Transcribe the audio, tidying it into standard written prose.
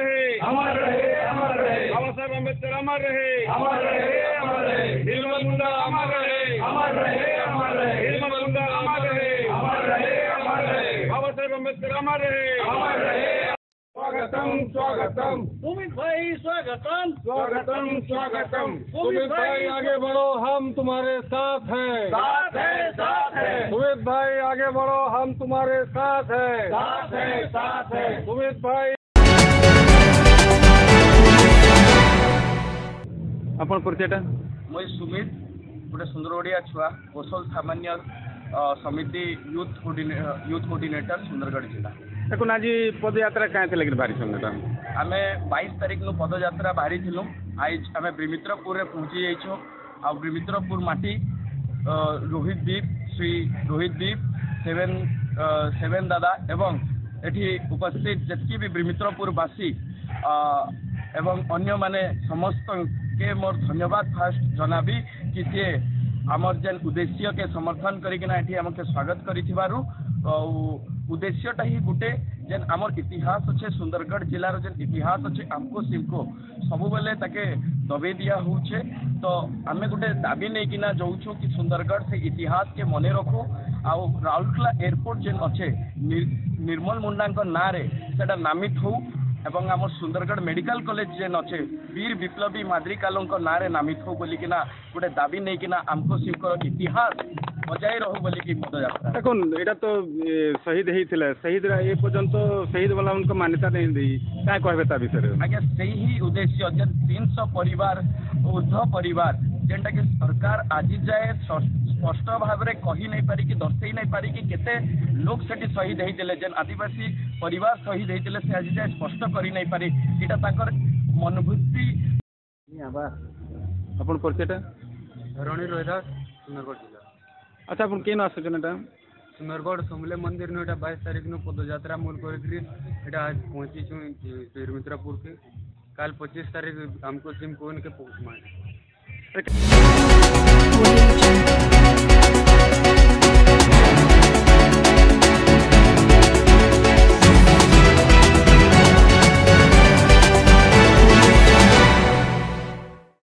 रहे, अमर रहे, अमर रहे, बाबा साहेब अम्बेडकर अमर रहे, अमर रहे, अमर रहे, निर्मल मुंडा अमर रहे, अमर रहे, अमर रहे, निर्मल मुंडा अमर रहे, अमर रहे, अमर रहे, बाबा साहेब अम्बेडकर अमर रहे, अमर रहे। स्वागतम स्वागतम सुमित भाई स्वागतम स्वागतम स्वागतम। सुमित भाई आगे बढ़ो, हम तुम्हारे साथ हैं। साथ है, साथ है, सुमित भाई आगे बढ़ो, हम तुम्हारे साथ हैं। साथ है, साथ है। सुमित भाई अपन परिचयटा मुई सुमित गोटे सुंदर ओडिया छुआ कौशल सामान्य समिति यूथ कोऑर्डिनेटर सुंदरगढ़ जिला। देखो आज पदयात्रा कहाँ लेकिन बारी सुनता आम 22 तारीख नु पदयात्रा बाहरी थिलु। आज आम ब्रिमित्रपुर पहुंची जाइछो। आ ब्रिमित्रपुर माटी रोहित दीप श्री रोहित दीप सेवन दादा एवं एठी उपस्थित जतकी भी ब्रिमित्रपुर वासी एवं अन्य माने समस्त के मोर धन्यवाद फास्ट जनाबी कि सी आमर जेन उद्देश्य के समर्थन करिकिना एठी हमके स्वागत करिथिबारु। उद्देश्यटा ही गोटे जेन आमर इतिहास अच्छे सुंदरगढ़ जिलार जेन इतिहास अच्छे आमको सिमको सबु बेले ताके दबे दिया होचे। तो आमे गोटे दाबी नहीं किना जाऊछु कि सुंदरगढ़ से इतिहास के मने रखू। आउ राउरकेला एयरपोर्ट जेन अच्छे निर्मल मुंडा ना रे सेटा नामित हो एवं आमर सुंदरगढ़ मेडिकल कॉलेज जेन अच्छे वीर विप्लवी माद्रिकालों ना रे नामित हो बोली किना गोटे दाबी नहीं किना आमको सिमको इतिहास बजाय रहू बोली कि पदयात्रा। देखो एटा तो शहीद ही थिले शहीद ए पर्यंत शहीद वाला उनको मान्यता नहीं दी क्या कहबे ता विषय रे आज्ञा से ही उद्देश्य जेन 300 परिवार ऊर्ध परिवार जेनटा कि सरकार आज जाए स्पष्ट भाव में कही नहीं पारी कि दर्शई नहीं पारी कि केते लोग सेठी शहीद होते जेन आदिवासी परिवार शहीद होते से आज जाए स्पष्ट करी नहीं पारी। इटा ताकर मनोभूति अपन परिचयटा धरणी रोहिदास सुंदरगढ़ जिला। अच्छा अपन केन आसुछन एटा सुंदरगढ़ समले मंदिर नु 22 तारीख नु पदयात्रा मूल करी आज पहुंची छु ब्रिमित्रपुर के। काल 25 तारीख हमको सिम कोन के पहुंच मारे।